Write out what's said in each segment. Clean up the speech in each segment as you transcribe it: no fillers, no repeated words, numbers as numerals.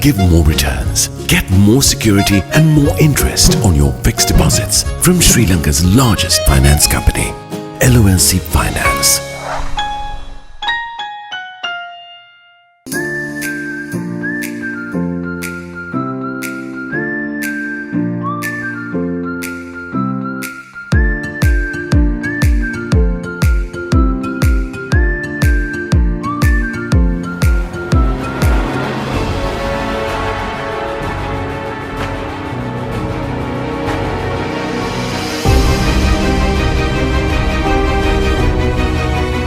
give more returns. Get more security and more interest on your fixed deposits from Sri Lanka's largest finance company, LMDtv Finance.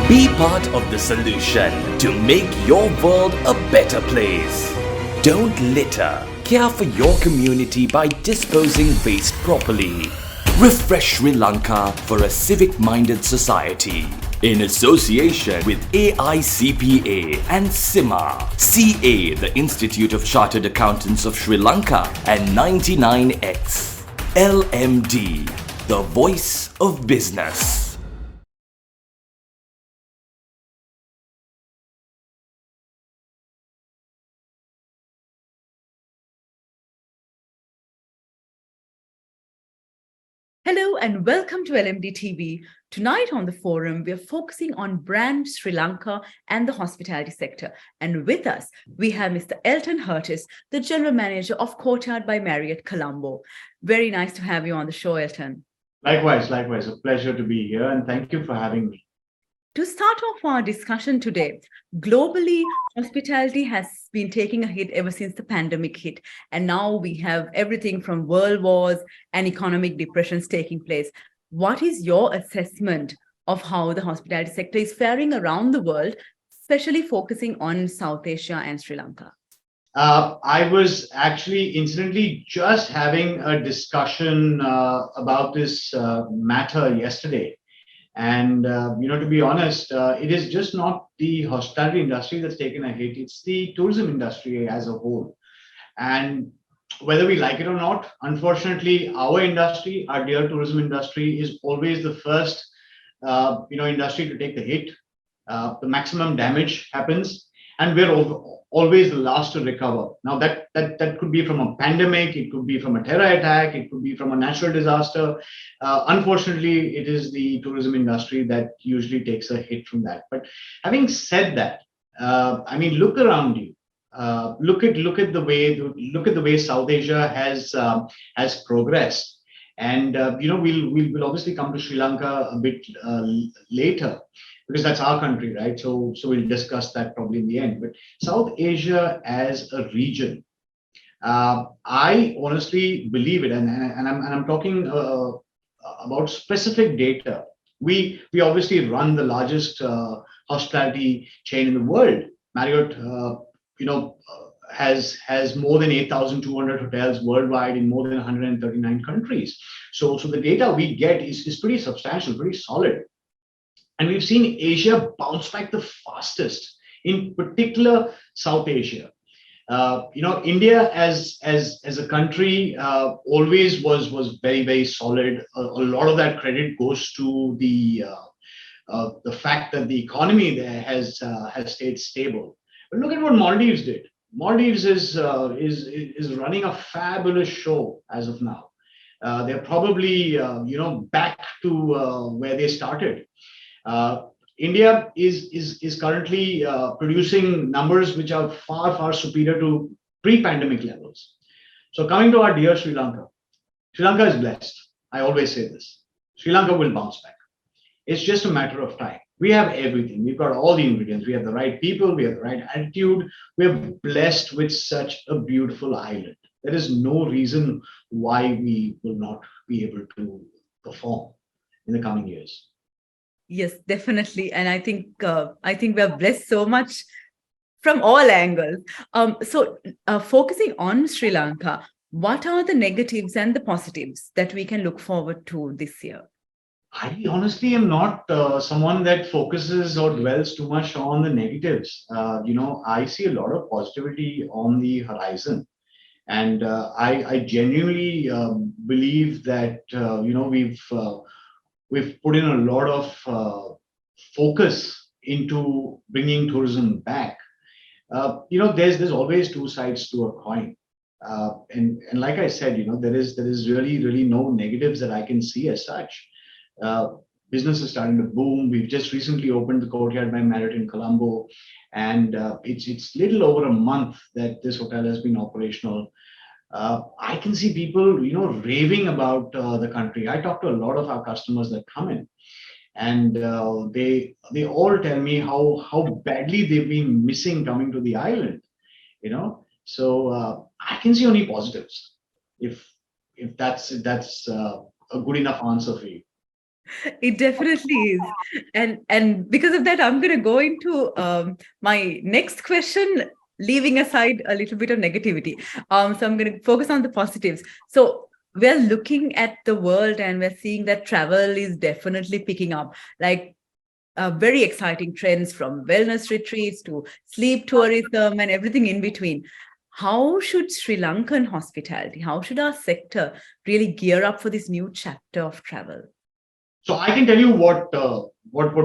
Be part of the solution to make your world a better place. Don't litter. Care for your community by disposing waste properly. Refresh Sri Lanka for a civic-minded society. In association with AICPA and CIMA, CA, the Institute of Chartered Accountants of Sri Lanka, and 99X. LMD, the voice of business. Hello and welcome to LMDtv. Tonight on the forum, we are focusing on brand Sri Lanka and the hospitality sector. And with us, we have Mr. Elton Hurtis, the General Manager of Courtyard by Marriott, Colombo. Very nice to have you on the show, Elton. Likewise. A pleasure to be here and thank you for having me. To start off our discussion today, globally, hospitality has been taking a hit ever since the pandemic hit. And now we have everything from world wars and economic depressions taking place. What is your assessment of how the hospitality sector is faring around the world, especially focusing on South Asia and Sri Lanka? I was actually incidentally just having a discussion about this matter yesterday. And, to be honest, it is just not the hospitality industry that's taken a hit. It's the tourism industry as a whole. And whether we like it or not, unfortunately, our industry, our dear tourism industry, is always the first, industry to take the hit. The maximum damage happens, and we're always the last to recover. Now, that could be from a pandemic, it could be from a terror attack, it could be from a natural disaster. Unfortunately, it is the tourism industry that usually takes a hit from that. But having said that, look around you. Look at the way South Asia has progressed, and we'll obviously come to Sri Lanka a bit later, because that's our country, right? So we'll discuss that probably in the end. But South Asia as a region, I honestly believe it, and I'm talking about specific data. We obviously run the largest hospitality chain in the world. Marriott, has more than 8,200 hotels worldwide in more than 139 countries. So the data we get is pretty substantial, pretty solid. And we've seen Asia bounce back the fastest, in particular South Asia. India as a country always was very, very solid. A lot of that credit goes to the fact that the economy there has stayed stable. But look at what Maldives did. Maldives is running a fabulous show as of now. They're probably back to where they started. India is currently producing numbers which are far, far superior to pre-pandemic levels. So coming to our dear Sri Lanka is blessed. I always say this. Sri Lanka will bounce back. It's just a matter of time. We have everything. We've got all the ingredients. We have the right people. We have the right attitude. We're blessed with such a beautiful island. There is no reason why we will not be able to perform in the coming years. Yes, definitely. And I think we're blessed so much from all angles. So focusing on Sri Lanka, what are the negatives and the positives that we can look forward to this year? I honestly am not someone that focuses or dwells too much on the negatives. I see a lot of positivity on the horizon. And I genuinely believe that, we've put in a lot of focus into bringing tourism back. there's always two sides to a coin. And like I said, there is really no negatives that I can see as such. Uh, Business is starting to boom. We've just recently opened the Courtyard by Marriott in Colombo, and it's little over a month that this hotel has been operational. I can see people, raving about the country. I talk to a lot of our customers that come in, and they all tell me how badly they've been missing coming to the island. So I can see only positives. If that's a good enough answer for you. It definitely is. And because of that, I'm going to go into my next question, leaving aside a little bit of negativity. So I'm going to focus on the positives. So we're looking at the world and we're seeing that travel is definitely picking up. Like very exciting trends from wellness retreats to sleep tourism and everything in between. How should Sri Lankan hospitality, how should our sector really gear up for this new chapter of travel? So I can tell you what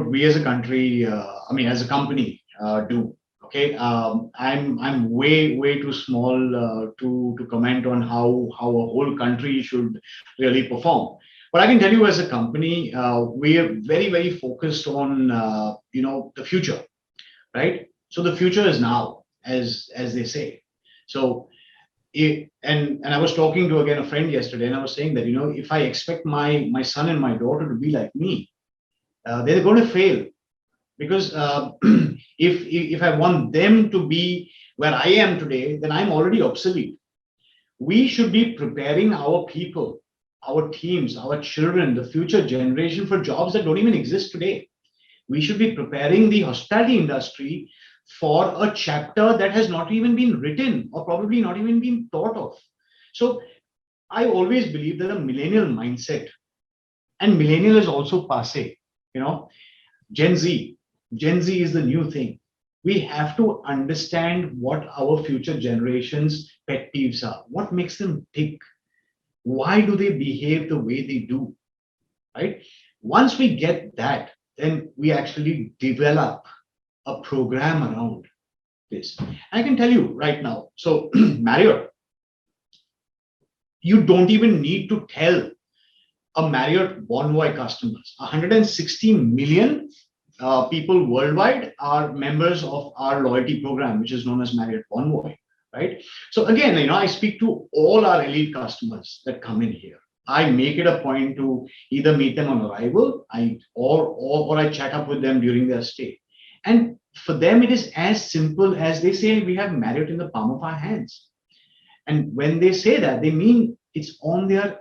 we as a country, as a company, do. Okay, I'm way too small to comment on how a whole country should really perform. But I can tell you as a company, we are very focused on the future, right? So the future is now, as they say. So and I was talking to again a friend yesterday, and I was saying that if I expect my son and my daughter to be like me, they're going to fail, because if I want them to be where I am today, then I'm already obsolete. We should be preparing our people, our teams, our children, the future generation for jobs that don't even exist today. We should be preparing the hospitality industry for a chapter that has not even been written or probably not even been thought of. So I always believe that a millennial mindset, and millennial is also passé, Gen Z. Gen Z is the new thing. We have to understand what our future generations' pet peeves are. What makes them tick? Why do they behave the way they do? Right? Once we get that, then we actually develop a program around this. I can tell you right now. So Marriott, you don't even need to tell a Marriott Bonvoy customers. 160 million people worldwide are members of our loyalty program, which is known as Marriott Bonvoy, right? So again, I speak to all our elite customers that come in here. I make it a point to either meet them on arrival, or I chat up with them during their stay. And for them, it is as simple as they say, we have Marriott in the palm of our hands. And when they say that, they mean it's on their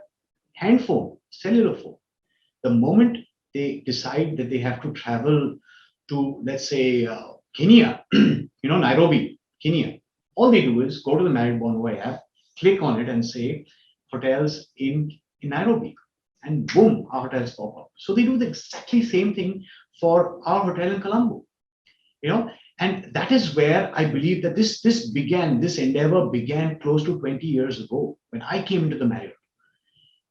hand phone, cellular phone. The moment they decide that they have to travel to, let's say, Kenya, Nairobi, Kenya, all they do is go to the Marriott Bonvoy app, click on it and say, hotels in Nairobi. And boom, our hotels pop up. So they do the exactly same thing for our hotel in Colombo. And that is where I believe that this endeavor began close to 20 years ago when I came into the Marriott.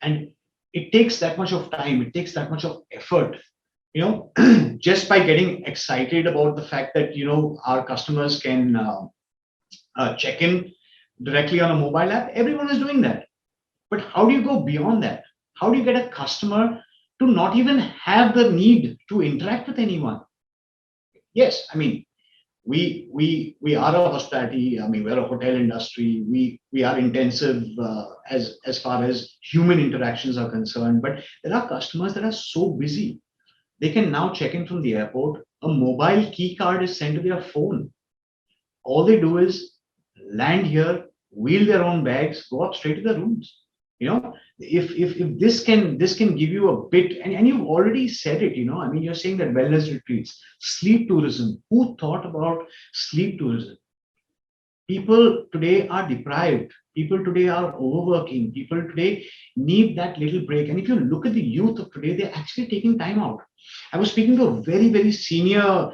And it takes that much of time, it takes that much of effort, just by getting excited about the fact that, our customers can check in directly on a mobile app. Everyone is doing that. But how do you go beyond that? How do you get a customer to not even have the need to interact with anyone? Yes, we are a hospitality. We're a hotel industry. We are intensive as far as human interactions are concerned. But there are customers that are so busy, they can now check in from the airport. A mobile key card is sent to their phone. All they do is land here, wheel their own bags, go up straight to their rooms. If this can give you a bit, and you've already said it, you're saying that wellness retreats, sleep tourism. Who thought about sleep tourism? People today are deprived. People today are overworking. People today need that little break. And if you look at the youth of today, they're actually taking time out. I was speaking to a very senior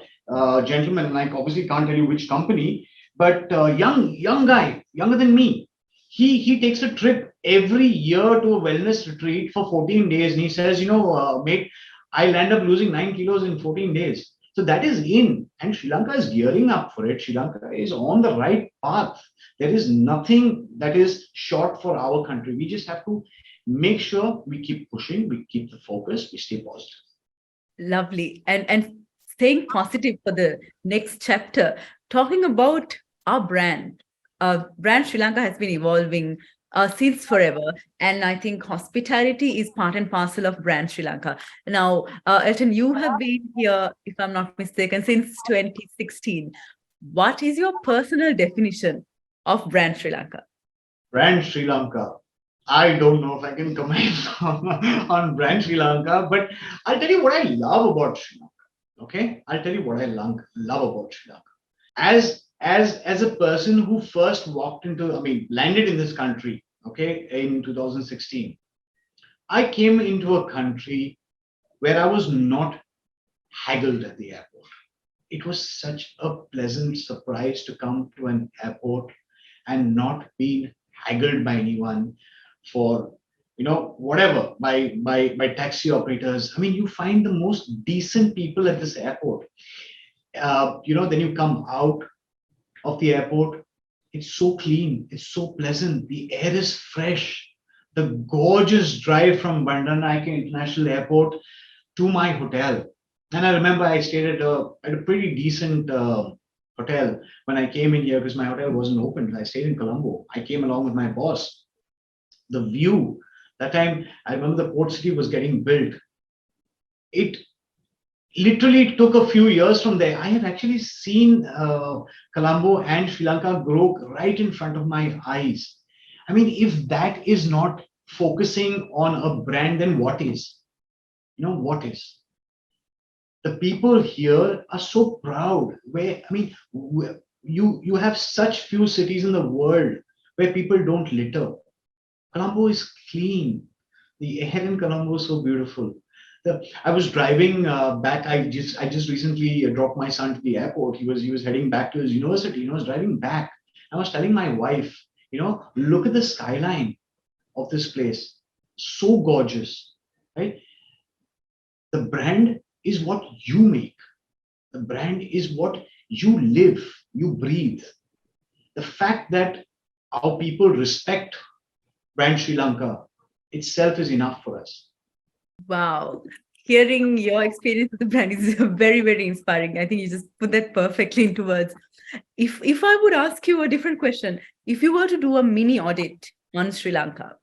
gentleman, and I obviously can't tell you which company, but young guy, younger than me. He takes a trip every year to a wellness retreat for 14 days. And he says, mate, I'll end up losing 9 kilos in 14 days. So that is in, and Sri Lanka is gearing up for it. Sri Lanka is on the right path. There is nothing that is short for our country. We just have to make sure we keep pushing, we keep the focus, we stay positive. Lovely. And staying positive for the next chapter, talking about our brand. Brand Sri Lanka has been evolving since forever. And I think hospitality is part and parcel of brand Sri Lanka. Now, Elton, you have been here, if I'm not mistaken, since 2016. What is your personal definition of brand Sri Lanka? Brand Sri Lanka. I don't know if I can comment on brand Sri Lanka, but I'll tell you what I love about Sri Lanka. Okay, I'll tell you what I love about Sri Lanka. As a person who first landed in this country, okay, in 2016, I came into a country where I was not haggled at the airport. It was such a pleasant surprise to come to an airport and not being haggled by anyone for whatever by taxi operators. I mean, you find the most decent people at this airport. Then you come out of the airport, it's so clean, it's so pleasant, the air is fresh. The gorgeous drive from Bandaranaike International Airport to my hotel. And I remember I stayed at a pretty decent hotel when I came in here because my hotel wasn't open. I stayed in Colombo. I came along with my boss. The view, that time, I remember the port city was getting built. It literally took a few years from there. I have actually seen Colombo and Sri Lanka grow right in front of my eyes. I mean, if that is not focusing on a brand, then what is? What is? The people here are so proud. You have such few cities in the world where people don't litter. Colombo is clean. The air in Colombo is so beautiful. I was driving back. I just recently dropped my son to the airport. He was heading back to his university. I was driving back. I was telling my wife, look at the skyline of this place. So gorgeous, right? The brand is what you make. The brand is what you live, you breathe. The fact that our people respect brand Sri Lanka itself is enough for us. Wow. Hearing your experience with the brand is very, very inspiring. I think you just put that perfectly into words. If I would ask you a different question, if you were to do a mini audit on Sri Lanka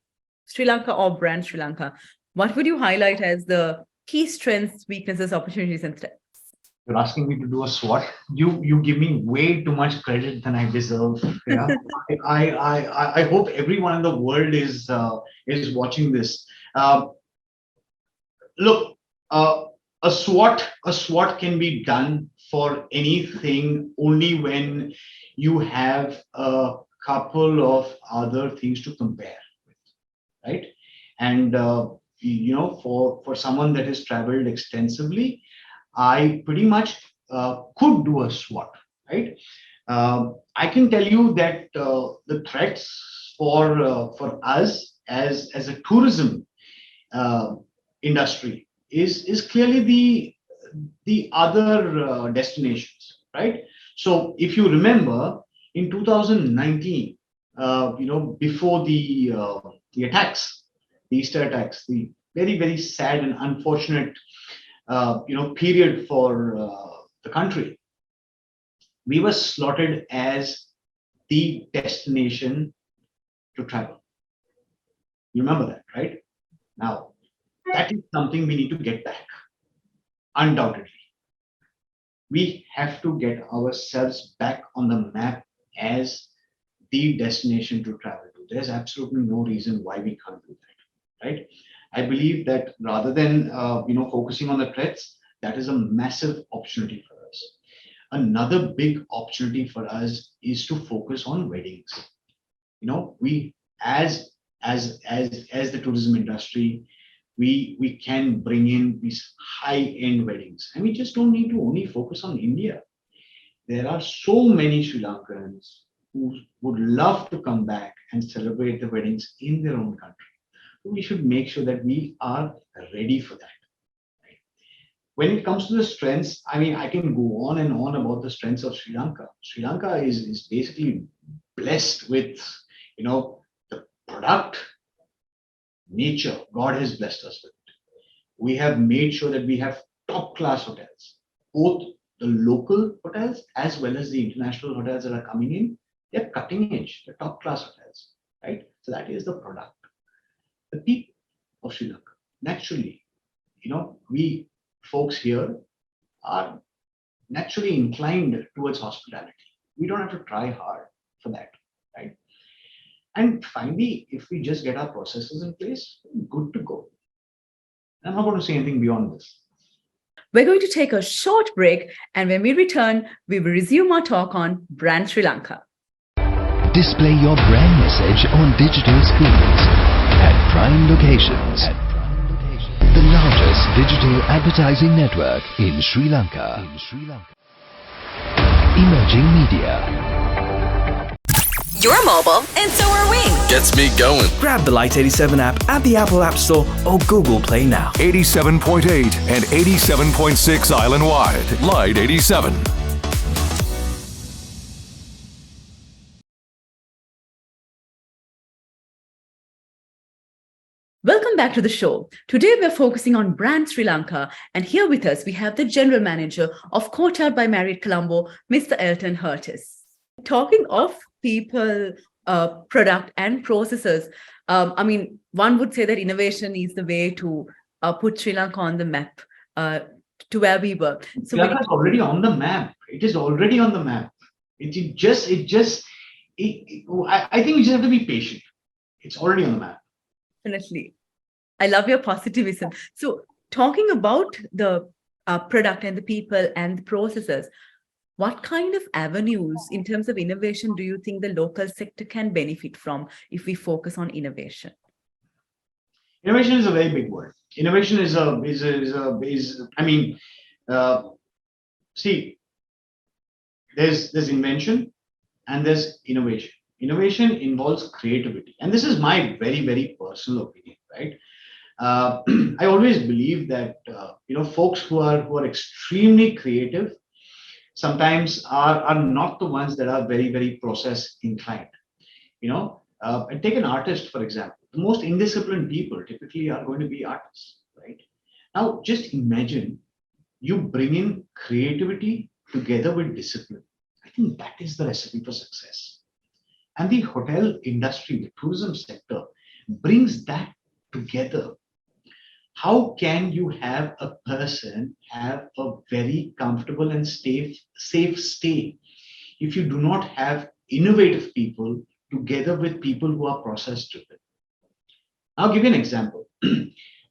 or brand Sri Lanka, what would you highlight as the key strengths, weaknesses, opportunities, and threats? You're asking me to do a SWOT. You give me way too much credit than I deserve. Yeah, I hope everyone in the world is watching this. Look, a SWOT can be done for anything only when you have a couple of other things to compare with, right? And for someone that has traveled extensively, I pretty much could do a SWOT, right? I can tell you that the threats for us as a tourism industry is clearly the other destinations, right? So if you remember in 2019, before the attacks, the Easter attacks, the very, very sad and unfortunate period for the country, we were slotted as the destination to travel. You remember that, right? Now, that is something we need to get back, undoubtedly. We have to get ourselves back on the map as the destination to travel to. There's absolutely no reason why we can't do that, right? I believe that rather than focusing on the threats, that is a massive opportunity for us. Another big opportunity for us is to focus on weddings. We as the tourism industry, we can bring in these high-end weddings, and we just don't need to only focus on India. There are so many Sri Lankans who would love to come back and celebrate the weddings in their own country. We should make sure that we are ready for that. Right? when it comes to the strengths, I mean, I can go on and on about the strengths of Sri Lanka. Sri Lanka is basically blessed with, the product, nature. God has blessed us with. We have made sure that we have top class hotels, both the local hotels as well as the international hotels that are coming in. They're cutting edge, they're top class hotels, right? So that is the product. The people of Sri Lanka, naturally, we folks here are naturally inclined towards hospitality. We don't have to try hard for that, right? And finally, if we just get our processes in place, good to go. I'm not going to say anything beyond this. We're going to take a short break, and when we return, we will resume our talk on Brand Sri Lanka. Display your brand message on digital screens at prime locations. The largest digital advertising network in Sri Lanka. Emerging media. You're mobile, and so are we. Gets me going. Grab the Light 87 app at the Apple App Store or Google Play now. 87.8 and 87.6 island-wide. Light 87. Welcome back to the show. Today we're focusing on Brand Sri Lanka, and here with us we have the General Manager of Courtyard by Marriott Colombo, Mr. Elton Hurtis. Talking of people, product and processes, I mean, one would say that innovation is the way to put Sri Lanka on the map to where we were. So Sri Lanka is already on the map. It is already on the map. I think we just have to be patient. It's already on the map. Definitely. I love your positivism. So talking about the product and the people and the processes, what kind of avenues in terms of innovation do you think the local sector can benefit from if we focus on innovation? Innovation is a very big word. Innovation see, there's invention and there's innovation. Innovation involves creativity, and this is my very, very personal opinion, right? I always believe that folks who are extremely creative sometimes are not the ones that are very, very process inclined. And take an artist, for example. The most indisciplined people typically are going to be artists, right? Now, just imagine you bring in creativity together with discipline. I think that is the recipe for success. And the hotel industry, the tourism sector, brings that together. How can you have a person have a very comfortable and safe stay if you do not have innovative people together with people who are process driven? I'll give you an example.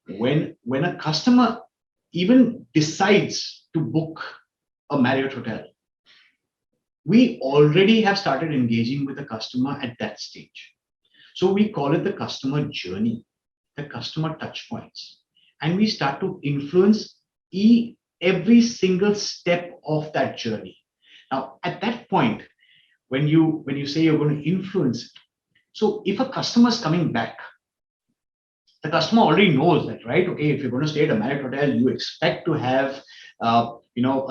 When a customer even decides to book a Marriott hotel, we already have started engaging with the customer at that stage. So we call it the customer journey, the customer touch points. And we start to influence every single step of that journey. Now, at that point, when you say you're going to influence it, so if a customer is coming back, the customer already knows that, right? Okay, if you're going to stay at a Marriott hotel, you expect to have a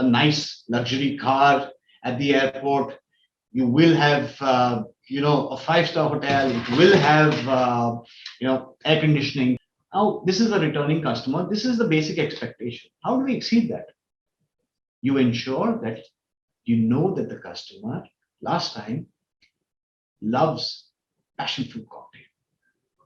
nice luxury car at the airport. You will have a 5-star hotel. It will have air conditioning. Now, this is a returning customer. This is the basic expectation. How do we exceed that? You ensure that you know that the customer last time loves passion fruit cocktail.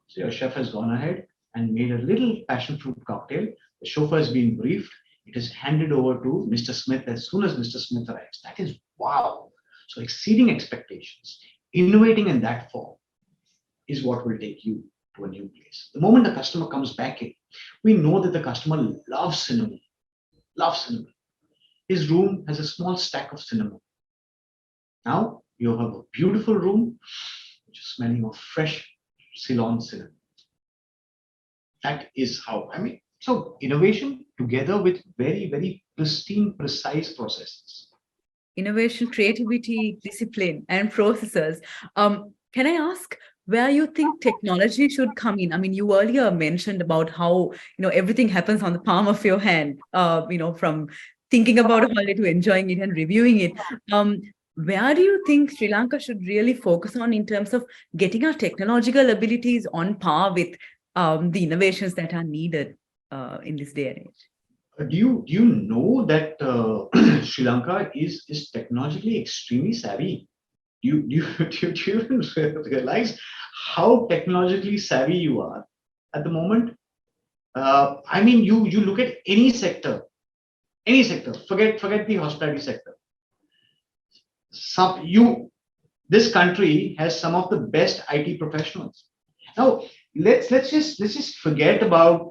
So your chef has gone ahead and made a little passion fruit cocktail. The chauffeur has been briefed. It is handed over to Mr. Smith as soon as Mr. Smith arrives. That is wow. So exceeding expectations, innovating in that form is what will take you to a new place. The moment the customer comes back in, we know that the customer loves cinnamon, His room has a small stack of cinnamon. Now you have a beautiful room which is smelling of fresh Ceylon cinnamon. That is how, so innovation together with very, very pristine, precise processes. Innovation, creativity, discipline, and processes. Can I ask, where you think technology should come in. I mean, you earlier mentioned about how, everything happens on the palm of your hand, from thinking about a holiday to enjoying it and reviewing it. Where do you think Sri Lanka should really focus on in terms of getting our technological abilities on par with the innovations that are needed in this day and age? Do you know that Sri Lanka is technologically extremely savvy? Do you even realize how technologically savvy you are at the moment? I mean, you look at any sector, forget the hospitality sector. This country has some of the best IT professionals. Now let's just forget about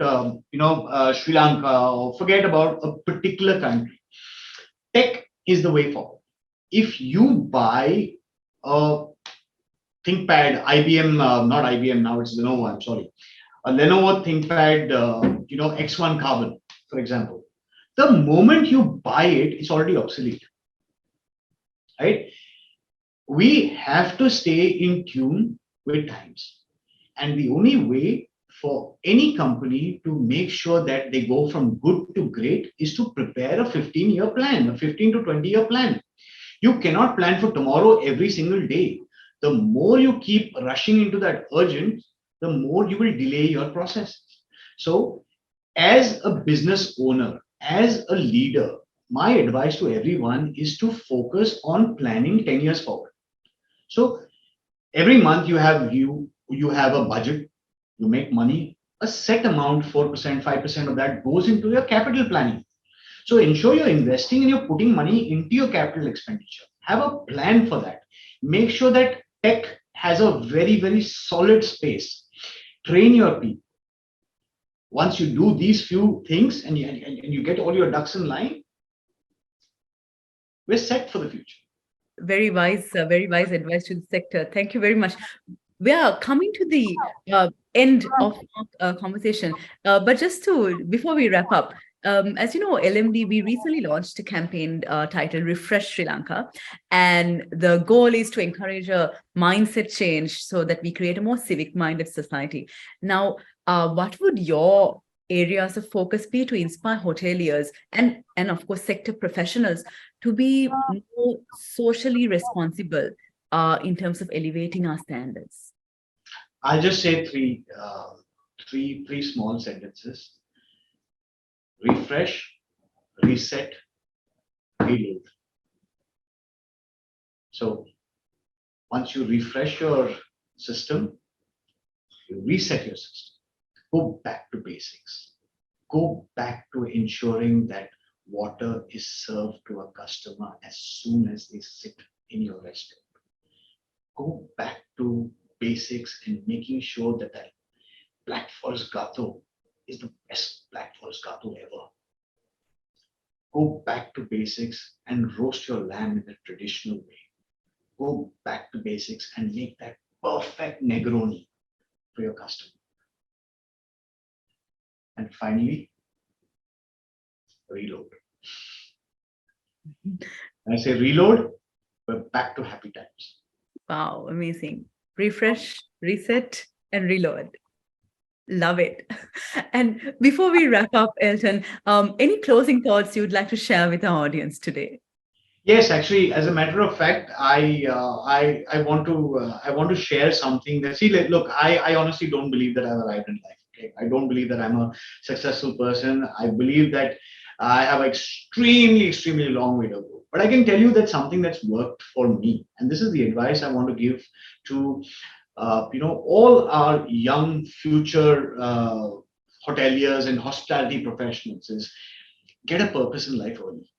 Sri Lanka, or forget about a particular country. Tech is the way forward. If you buy a ThinkPad, IBM, not IBM now, it's Lenovo. I'm sorry, a Lenovo ThinkPad, X1 Carbon, for example. The moment you buy it, it's already obsolete, right? We have to stay in tune with times. And the only way for any company to make sure that they go from good to great is to prepare a 15-year plan, a 15 to 20-year plan. You cannot plan for tomorrow every single day. The more you keep rushing into that urgent, the more you will delay your process. So as a business owner, as a leader, my advice to everyone is to focus on planning 10 years forward. So every month you have a budget, you make money, a set amount, 4%, 5% of that goes into your capital planning. So ensure you're investing and you're putting money into your capital expenditure. Have a plan for that. Make sure that tech has a very, very solid space. Train your people. Once you do these few things and you get all your ducks in line, we're set for the future. Very wise advice to the sector. Thank you very much. We are coming to the end of our conversation, but before we wrap up, as you know, LMD, we recently launched a campaign titled Refresh Sri Lanka, and the goal is to encourage a mindset change so that we create a more civic-minded society. Now, what would your areas of focus be to inspire hoteliers and of course sector professionals to be more socially responsible in terms of elevating our standards? I'll just say three small sentences: refresh, reset, reload. So once you refresh your system, you reset your system. Go back to basics. Go back to ensuring that water is served to a customer as soon as they sit in your restaurant. Go back to basics and making sure that that Black Forest Gato is the best Black Forest Gato ever. Go back to basics and roast your lamb in the traditional way. Go back to basics and make that perfect Negroni for your customer. And finally, reload. When I say reload, we're back to happy times. Wow, amazing. Refresh, reset, and reload. Love it. And before we wrap up, Elton, any closing thoughts you'd like to share with our audience today? Yes, actually, as a matter of fact, I want to share something that, see, look, I honestly don't believe that I've arrived in life. Okay? I don't believe that I'm a successful person. I believe that I have an extremely long way to go. But I can tell you that something that's worked for me, and this is the advice I want to give to all our young future hoteliers and hospitality professionals, is get a purpose in life early.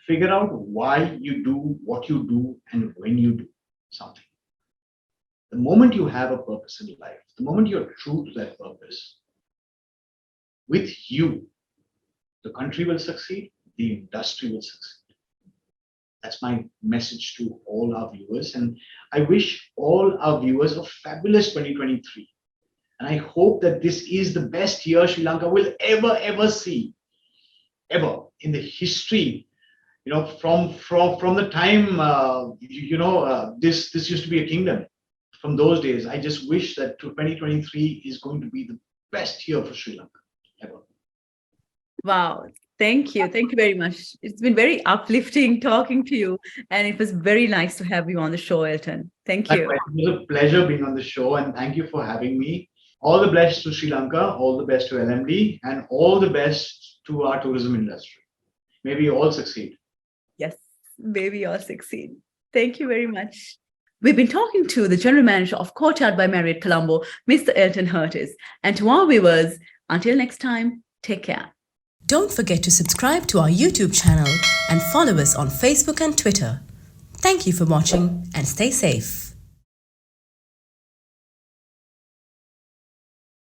Figure out why you do what you do and when you do something. The moment you have a purpose in life, the moment you're true to that purpose, with you, the country will succeed, the industry will succeed. That's my message to all our viewers. And I wish all our viewers a fabulous 2023. And I hope that this is the best year Sri Lanka will ever see, ever in the history. From the time this used to be a kingdom. from those days. I just wish that 2023 is going to be the best year for Sri Lanka ever. Wow. Thank you. Thank you very much. It's been very uplifting talking to you. And it was very nice to have you on the show, Elton. Thank you. It was a pleasure being on the show, and thank you for having me. All the best to Sri Lanka, all the best to LMD, and all the best to our tourism industry. May we all succeed. Yes, may we all succeed. Thank you very much. We've been talking to the General Manager of Courtyard by Marriott Colombo, Mr. Elton Hurtis. And to our viewers, until next time, take care. Don't forget to subscribe to our YouTube channel and follow us on Facebook and Twitter. Thank you for watching and stay safe.